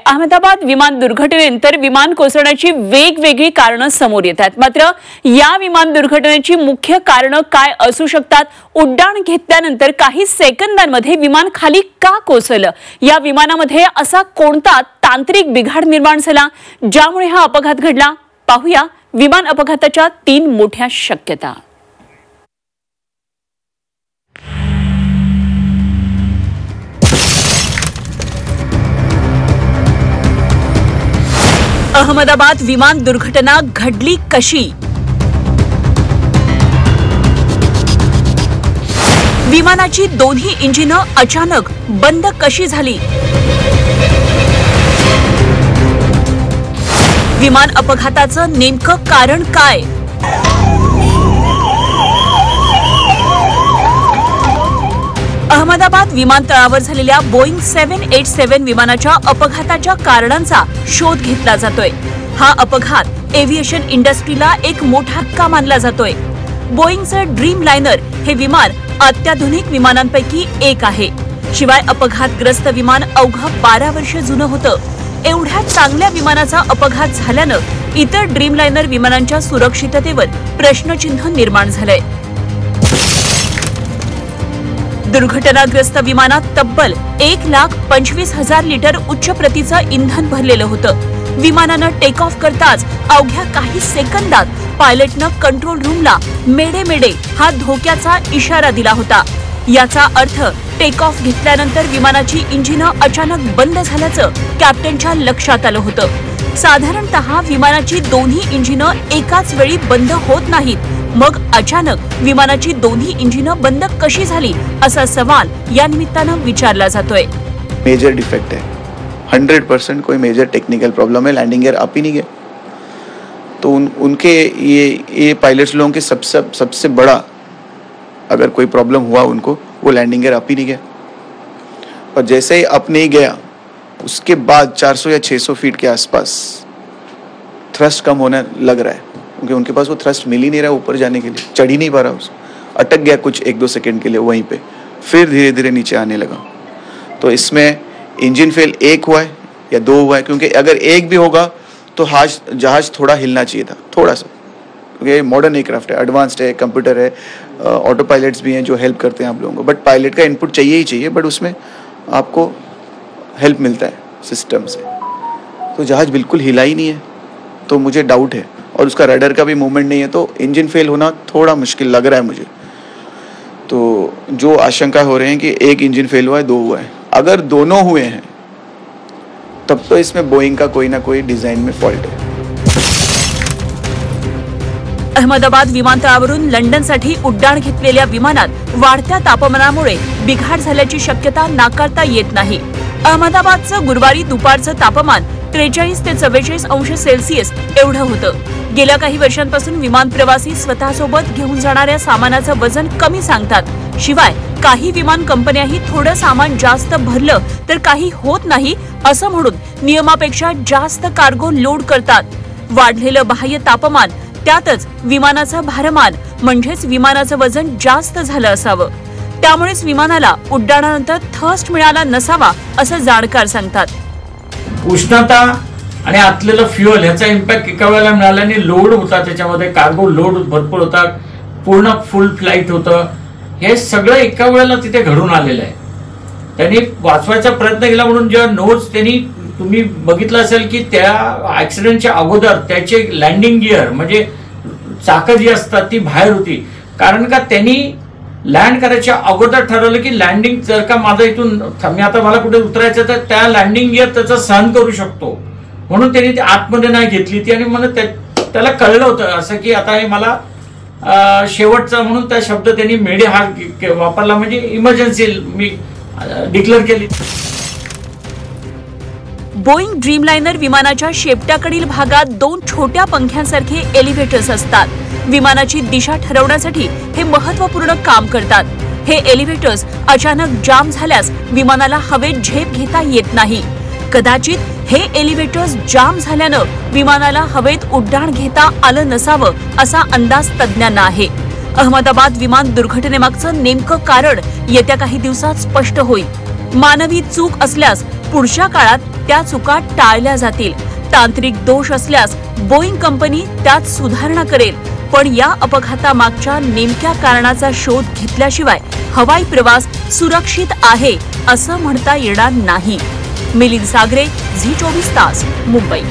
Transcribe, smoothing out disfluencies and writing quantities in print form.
अहमदाबाद विमान दुर्घटनेनंतर विमान कोसळण्याची वेगवेगळी कारणं समोर येतात। मात्र या विमान दुर्घटनेची मुख्य कारणं काय असू शकतात? उड्डाण घेतल्यानंतर काही सेकंदांमध्ये विमान खाली का कोसळलं? या विमानामध्ये असा कोणता तांत्रिक बिघाड निर्माण झाला ज्यामुळे हा अपघात घडला? पाहूया विमान अपघाताच्या 3 मोठ्या शक्यता। अहमदाबाद विमान दुर्घटना घडली कशी? विमानाची दोन्ही इंजिनं अचानक बंद कशी झाली? विमान अपघाताचं नेमकं कारण काय? अहमदाबाद विमानतळावर झालेल्या बोईंग 787 विमानाच्या अपघाताच्या कारणांचा शोध घेतला जातोय। हा अपघात एव्हिएशन इंडस्ट्रीला एक मोठा धक्का मानला जातोय। बोईंगचं ड्रीम लायनर हे विमान अत्याधुनिक विमानांपैकी एक आहे। शिवाय अपघातग्रस्त विमान अवघं 12 वर्ष जुनं होतं। एवढ्या चांगल्या विमानाचा अपघात झाल्यानं इतर ड्रीम लायनर विमानांच्या सुरक्षिततेवर प्रश्नचिन्ह निर्माण झालंय। दुर्घटनाग्रस्त विमानात तब्बल 1,25,000 लिटर उच्च प्रतीचं इंधन भरलेलं होतं। विमानानं टेक ऑफ करताच अवघ्या काही सेकंदात पायलटनं कंट्रोल रूमला मेडे मेडे हा धोक्याचा इशारा दिला होता। याचा अर्थ टेक ऑफ घेतल्यानंतर विमानाची इंजिनं अचानक बंद झाल्याचं कॅप्टनच्या लक्षात आलं होतं। साधारणतः विमानाची दोन्ही इंजिनं एकाच वेळी बंद होत नाहीत। मग अचानक विमानाची दोन्ही इंजिनं बंद कशी झाली असा सवाल या निमित्तानं विचारला जातोय। मेजर डिफेक्ट है, 100% कोई मेजर टेक्निकल प्रॉब्लम है, लैंडिंग गियर अप ही नहीं गया। तो उनके ये पायलट्स लोगों के सबसे बड़ा अगर कोई प्रॉब्लम हुआ उनको, वो लैंडिंग गियर अप ही नहीं गया। और जैसे ही अप नहीं गया उसके बाद 400 या 600 फीट के आसपास थ्रस्ट कम होने लग रहा है, क्योंकि उनके पास वो थ्रस्ट मिल ही नहीं रहा ऊपर जाने के लिए, चढ़ ही नहीं पा रहा, उसको अटक गया कुछ 1-2 सेकंड के लिए वहीं पे, फिर धीरे धीरे नीचे आने लगा। तो इसमें इंजन फेल 1 हुआ है या 2 हुआ है, क्योंकि अगर 1 भी होगा तो जहाज थोड़ा हिलना चाहिए था, थोड़ा सा, क्योंकि मॉडर्न एयरक्राफ्ट है, एडवांस्ड है, कंप्यूटर है, ऑटो पायलट्स भी हैं जो हेल्प करते हैं आप लोगों को। बट पायलट का इनपुट चाहिए ही चाहिए, बट उसमें आपको हेल्प मिलता है सिस्टम से। तो जहाज बिल्कुल हिला ही नहीं है, तो मुझे डाउट है, और उसका रडर का भी मूवमेंट नहीं है, तो इंजन फेल होना थोड़ा मुश्किल लग रहा है मुझे। तो जो आशंका हो रहे हैं कि 1 इंजन फेल हुआ है, 2 हुआ है, अगर दोनों हुए हैं तब तो इसमें बोइंग का कोई ना कोई डिजाइन में फॉल्ट है। अहमदाबाद विमानतळावरून लंडनसाठी उड्डाण घेतलेल्या विमानात वाढत्या तापमानामुळे बिघाड झाल्याची शक्यता नाकारता येत नाही। अहमदाबादचं गुरुवारी दुपारचं तापमान 43 ते 44 अंश सेल्सिअस एवढं होतं। गेल्या काही वर्षांपासून विमान प्रवासी स्वतःसोबत घेऊन जाणाऱ्या सामानाचं वजन कमी सांगतात। शिवाय काही विमान कंपन्याही थोडं सामान जास्त भरलं तर काही होत नाही असं म्हणून नियमापेक्षा जास्त कार्गो लोड करतात। वाढलेलं बाह्य तापमान त्यातच विमानाचं भारमान म्हणजेच विमानाचं वजन जास्त झालं असावं, त्यामुळेच विमानाला उड्डाणानंतर थर्स्ट मिळाला नसावा असं जाणकार सांगतात। उष्णता आणि आतलेलं फ्युअल याचा इम्पॅक्ट एका वेळेला मिळाल्याने लोड होता, त्याच्यामध्ये कार्गो लोड भरपूर होता, पूर्ण फुल फ्लाईट होतं, हे सगळं एका वेळेला तिथे घडून आलेलं आहे। त्यांनी वाचवायचा प्रयत्न केला म्हणून जेव्हा नोट्स त्यांनी तुम्ही बघितलं असेल की त्या ऍक्सिडेंटच्या अगोदर त्याचे लँडिंग गिअर म्हणजे चाकं जी असतात ती बाहेर होती, कारण का त्यांनी लँड करायच्या अगोदर ठरवलं की लँडिंग जर का माझं इथून मी आता मला कुठे उतरायचं तर त्या लँडिंग गिअर त्याचा सहन करू शकतो, म्हणून त्यांनी ती आतमध्ये नाही घेतली ती। आणि म्हणून त्याला कळलं होतं असं की आता हे मला शेवटचा म्हणून त्या शब्द त्यांनी मेडे हा वापरला, म्हणजे इमर्जन्सी मी डिक्लेअर केली। बोईंग ड्रीमलाइनर विमानाच्या शेपट्याकडील भागात 2 छोट्या पंख्यांसारखे एलिव्हेटर्स असतात। विमानाची दिशा ठरवण्यासाठी हे महत्त्वपूर्ण काम करतात। हे एलिव्हेटर्स अचानक जाम झाल्यास विमानाला हवेत झेप घेता येत नाही। कदाचित हे एलिव्हेटर्स जाम झाल्यानं विमानाला हवेत उड्डाण घेता आलं नसावं असा अंदाज तज्ञांना आहे। अहमदाबाद विमान दुर्घटनेमागचं नेमकं कारण येत्या काही दिवसात स्पष्ट होईल। मानवी चूक असल्यास पुढच्या काळात त्या चुका टाळल्या जातील. तांत्रिक दोष असल्यास बोईंग कंपनी त्यात सुधारणा करेल, पण या अपघातामागच्या नेमक्या कारणाचा शोध घेतल्याशिवाय हवाई प्रवास सुरक्षित आहे असं म्हणता येणार नाही. मिलिंद सागरे, झी 24 तास, मुंबई.